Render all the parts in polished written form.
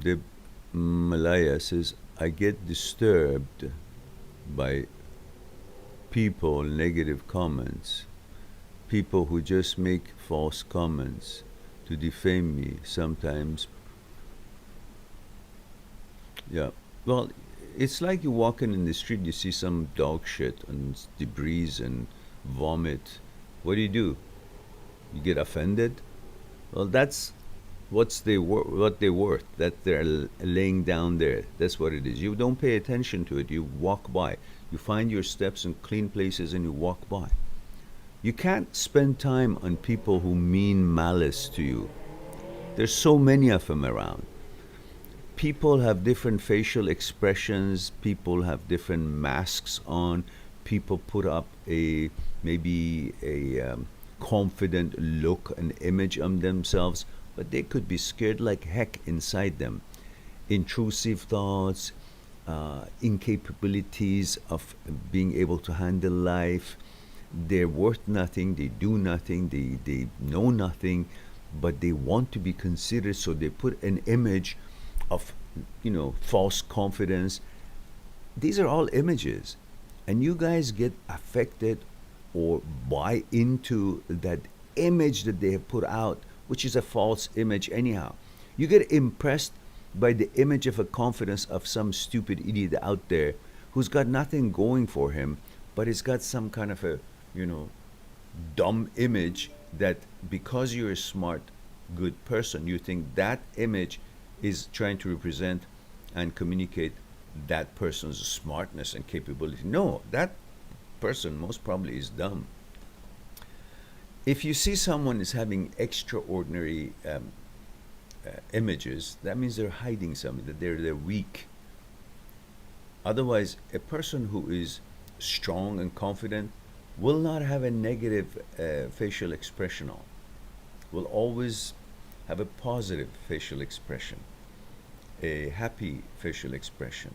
The Malaya says, I get disturbed by people, negative comments, people who just make false comments to defame me sometimes. Yeah. Well, it's like you're walking in the street, you see some dog shit and debris and vomit. What do? You get offended? Well, that's what they're worth. That they're laying down there. That's what it is. You don't pay attention to it. You walk by. You find your steps in clean places and you walk by. You can't spend time on people who mean malice to you. There's so many of them around. People have different facial expressions. People have different masks on. People put up a maybe a confident look, an image of themselves, but they could be scared like heck inside them. Intrusive thoughts, incapabilities of being able to handle life. They're worth nothing, they do nothing, they know nothing, but they want to be considered, so they put an image of, false confidence. These are all images. And you guys get affected or buy into that image that they have put out, which is a false image anyhow. You get impressed by the image of a confidence of some stupid idiot out there who's got nothing going for him, but he's got some kind of a, you know, dumb image that because you're a smart, good person, you think that image is trying to represent and communicate that person's smartness and capability. No, that person most probably is dumb. If you see someone is having extraordinary images, that means they're hiding something, that they're weak. Otherwise, a person who is strong and confident will not have a negative facial expression on, will always have a positive facial expression, a happy facial expression,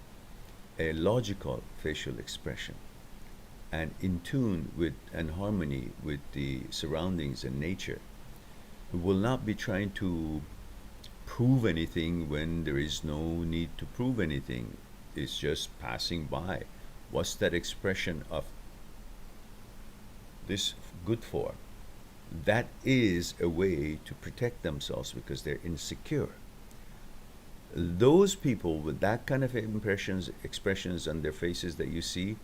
a logical facial expression, and in tune with and harmony with the surroundings and nature. We will not be trying to prove anything when there is no need to prove anything. It's just passing by. What's that expression of this good for? That is a way to protect themselves because they're insecure. Those people with that kind of impressions, expressions on their faces that you see,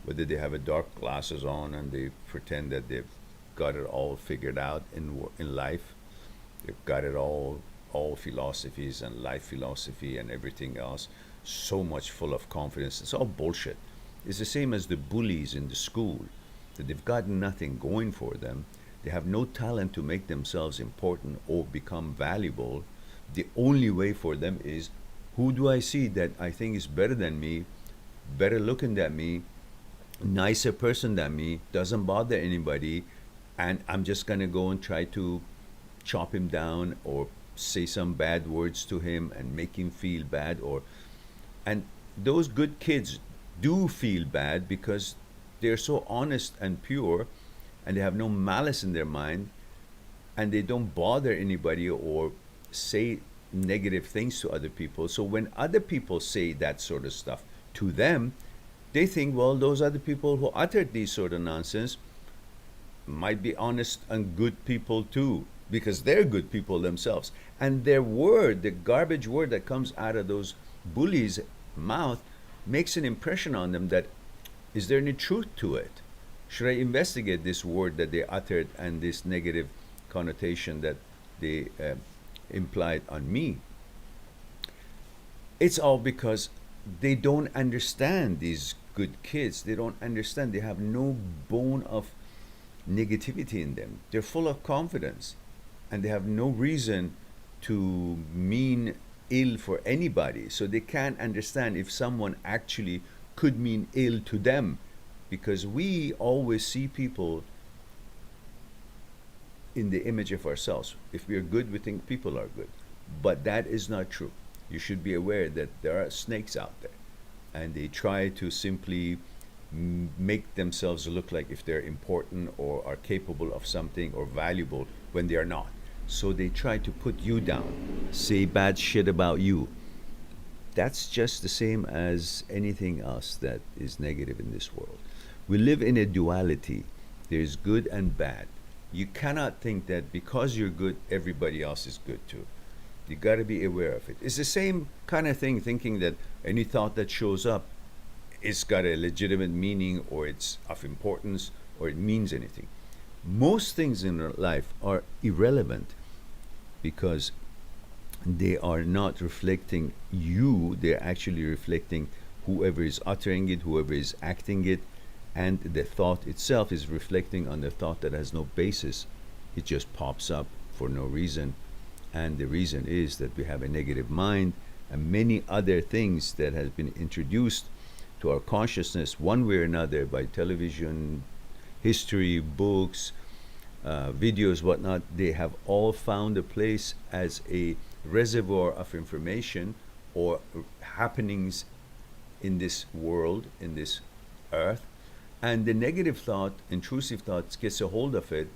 whether they have a dark glasses on and they pretend that they've got it all figured out in life, they've got it all philosophies and life philosophy and everything else, so much full of confidence. It's all bullshit. It's the same as the bullies in the school, that they've got nothing going for them. They have no talent to make themselves important or become valuable. The only way for them is, who do I see that I think is better than me, better looking than me, nicer person than me, doesn't bother anybody, and I'm just gonna go and try to chop him down or say some bad words to him and make him feel bad. And those good kids do feel bad because they're so honest and pure, and they have no malice in their mind, and they don't bother anybody or say negative things to other people. So when other people say that sort of stuff to them, they think, well, those other people who uttered these sort of nonsense might be honest and good people too, because they're good people themselves. And their word, the garbage word that comes out of those bullies' mouth, makes an impression on them that, is there any truth to it? Should I investigate this word that they uttered and this negative connotation that they implied on me? It's all because they don't understand, these good kids. They don't understand. They have no bone of negativity in them. They're full of confidence, and they have no reason to mean ill for anybody. So they can't understand if someone actually could mean ill to them, because we always see people in the image of ourselves. If we are good, we think people are good. But that is not true. You should be aware that there are snakes out there, and they try to simply make themselves look like if they're important or are capable of something or valuable when they are not. So they try to put you down, say bad shit about you. That's just the same as anything else that is negative in this world. We live in a duality. There's good and bad. You cannot think that because you're good, everybody else is good too. You got to be aware of it. It's the same kind of thing thinking that any thought that shows up, it's got a legitimate meaning or it's of importance or it means anything. Most things in our life are irrelevant because they are not reflecting you, they're actually reflecting whoever is uttering it, whoever is acting it, and the thought itself is reflecting on the thought that has no basis. It just pops up for no reason. And the reason is that we have a negative mind and many other things that has been introduced to our consciousness one way or another by television, history, books, videos, whatnot. They have all found a place as a reservoir of information or happenings in this world, in this earth. And the negative thought, intrusive thoughts, gets a hold of it.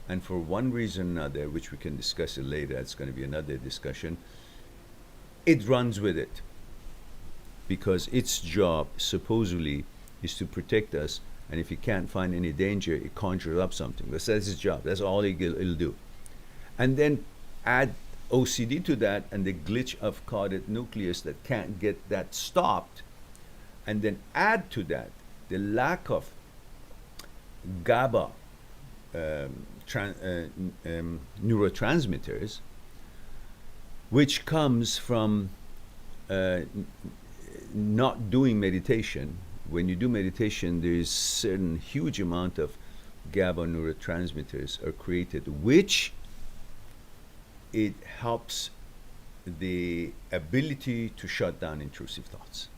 And for one reason or another, which we can discuss it later, it's going to be another discussion, it runs with it. Because its job, supposedly, is to protect us. And if it can't find any danger, it conjures up something. That's its job. That's all it'll do. And then add OCD to that and the glitch of caudate nucleus that can't get that stopped. And then add to that the lack of GABA neurotransmitters, which comes from not doing meditation. When you do meditation, there is certain huge amount of GABA neurotransmitters are created, which it helps the ability to shut down intrusive thoughts.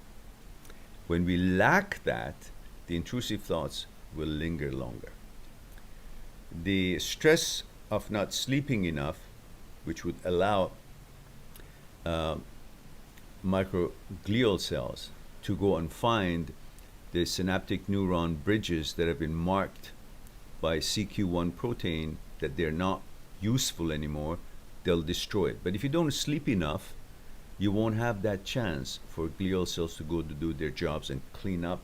When we lack that, the intrusive thoughts will linger longer. The stress of not sleeping enough, which would allow microglial cells to go and find the synaptic neuron bridges that have been marked by CQ1 protein that they're not useful anymore, they'll destroy it. But if you don't sleep enough, you won't have that chance for glial cells to go to do their jobs and clean up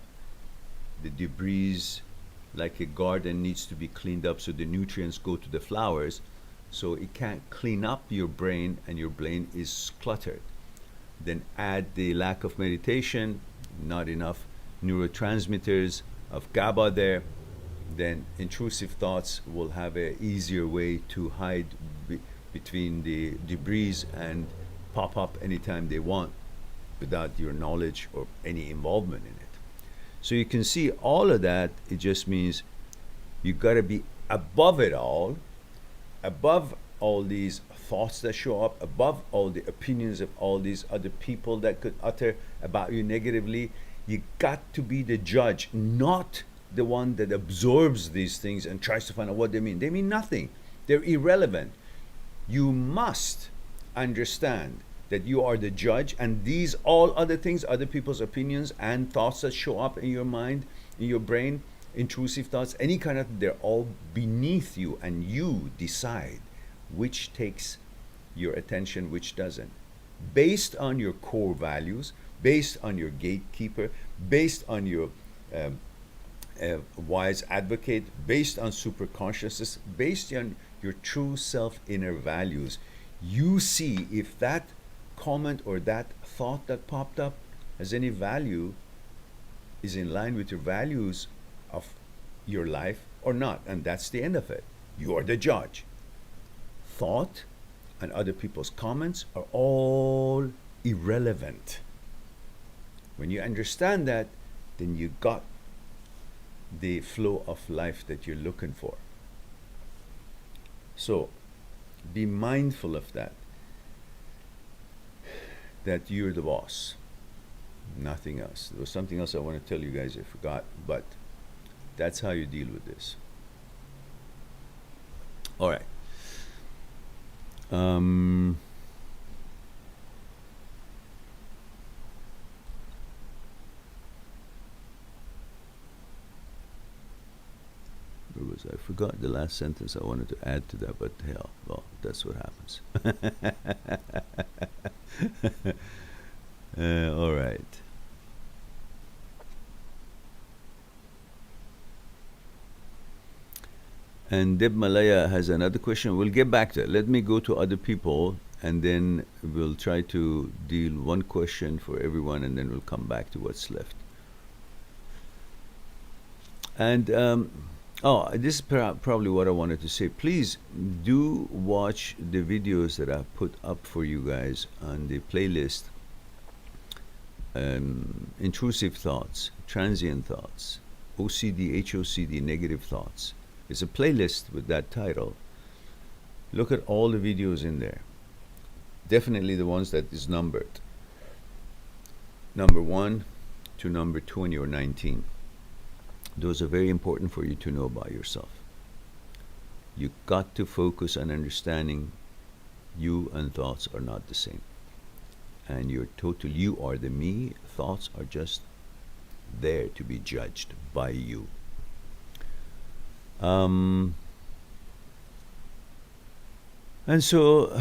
the debris, like a garden needs to be cleaned up so the nutrients go to the flowers. So it can't clean up your brain and your brain is cluttered. Then add the lack of meditation, not enough neurotransmitters of GABA there, then intrusive thoughts will have an easier way to hide between the debris and pop up anytime they want without your knowledge or any involvement in it. So you can see all of that, it just means you got to be above it all, above all these thoughts that show up, above all the opinions of all these other people that could utter about you negatively. You got to be the judge, not the one that absorbs these things and tries to find out what they mean. They mean nothing. They're irrelevant. You must understand that you are the judge, and these all other things, other people's opinions and thoughts that show up in your mind, in your brain, intrusive thoughts, any kind of, they're all beneath you, and you decide which takes your attention, which doesn't, based on your core values, based on your gatekeeper, based on your wise advocate, based on superconsciousness, based on your true self inner values. You see if that comment or that thought that popped up has any value, is in line with your values of your life or not. And that's the end of it. You are the judge. Thought and other people's comments are all irrelevant. When you understand that, then you got the flow of life that you're looking for. So be mindful of that you're the boss, nothing else. There was something else I want to tell you guys, I forgot, but that's how you deal with this. All right. Where was videos. I forgot the last sentence I wanted to add to that, but hell, well, that's what happens. All right. And Deb Malaya has another question. We'll get back to it. Let me go to other people, and then we'll try to deal one question for everyone, and then we'll come back to what's left. And oh, this is probably what I wanted to say. Please do watch the videos that I put up for you guys on the playlist. Intrusive thoughts, transient thoughts, OCD, HOCD, negative thoughts. It's a playlist with that title. Look at all the videos in there. Definitely the ones that is numbered. Number 1 to number 20 or 19. Those are very important for you to know about yourself. You got to focus on understanding you and thoughts are not the same. And you are the me. Thoughts are just there to be judged by you. And so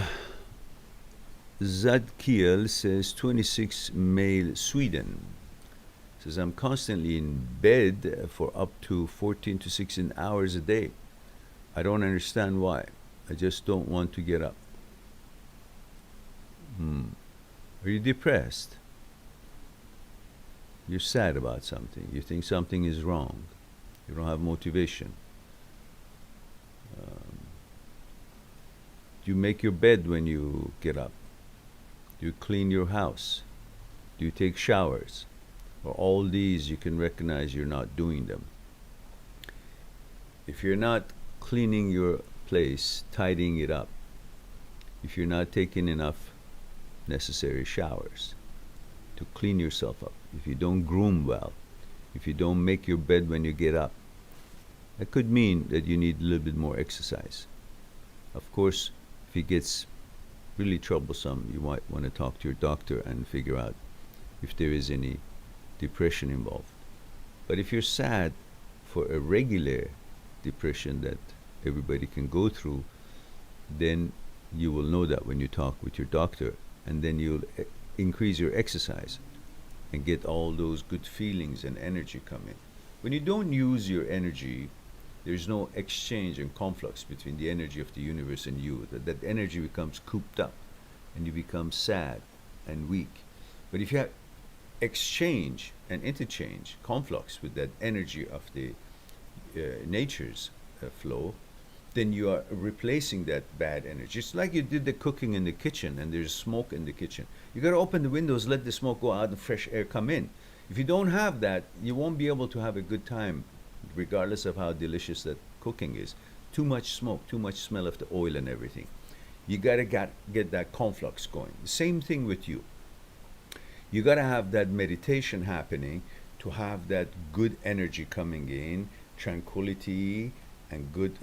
Zadkiel says 26 male Sweden. Says I'm constantly in bed for up to 14 to 16 hours a day. I don't understand why. I just don't want to get up. Are you depressed? You're sad about something. You think something is wrong. You don't have motivation. Do you make your bed when you get up? Do you clean your house? Do you take showers? Or all these you can recognize you're not doing them. If you're not cleaning your place, tidying it up, if you're not taking enough necessary showers to clean yourself up, if you don't groom well, if you don't make your bed when you get up, that could mean that you need a little bit more exercise. Of course, if it gets really troublesome, you might want to talk to your doctor and figure out if there is any depression involved. But if you're sad for a regular depression that everybody can go through, then you will know that when you talk with your doctor, and then you'll increase your exercise and get all those good feelings and energy come in. When you don't use your energy, there's no exchange and conflux between the energy of the universe and you. That energy becomes cooped up and you become sad and weak. But if you have exchange and interchange, conflux with that energy of the nature's flow, then you are replacing that bad energy. It's like you did the cooking in the kitchen and there's smoke in the kitchen. You got to open the windows, let the smoke go out and fresh air come in. If you don't have that, you won't be able to have a good time, regardless of how delicious that cooking is. Too much smoke, too much smell of the oil and everything. You got to get that conflux going. The same thing with you. You got to have that meditation happening to have that good energy coming in, tranquility and good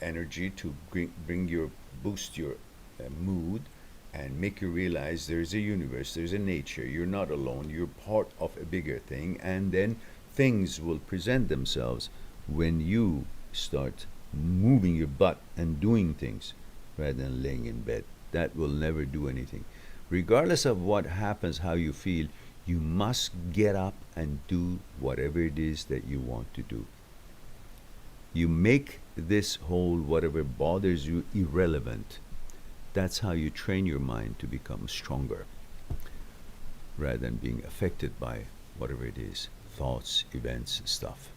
energy to boost your mood and make you realize there's a universe, there's a nature, you're not alone, you're part of a bigger thing, and then things will present themselves when you start moving your butt and doing things rather than laying in bed. That will never do anything. Regardless of what happens, how you feel, you must get up and do whatever it is that you want to do. You make this whole whatever bothers you irrelevant. That's how you train your mind to become stronger rather than being affected by whatever it is, thoughts, events, stuff.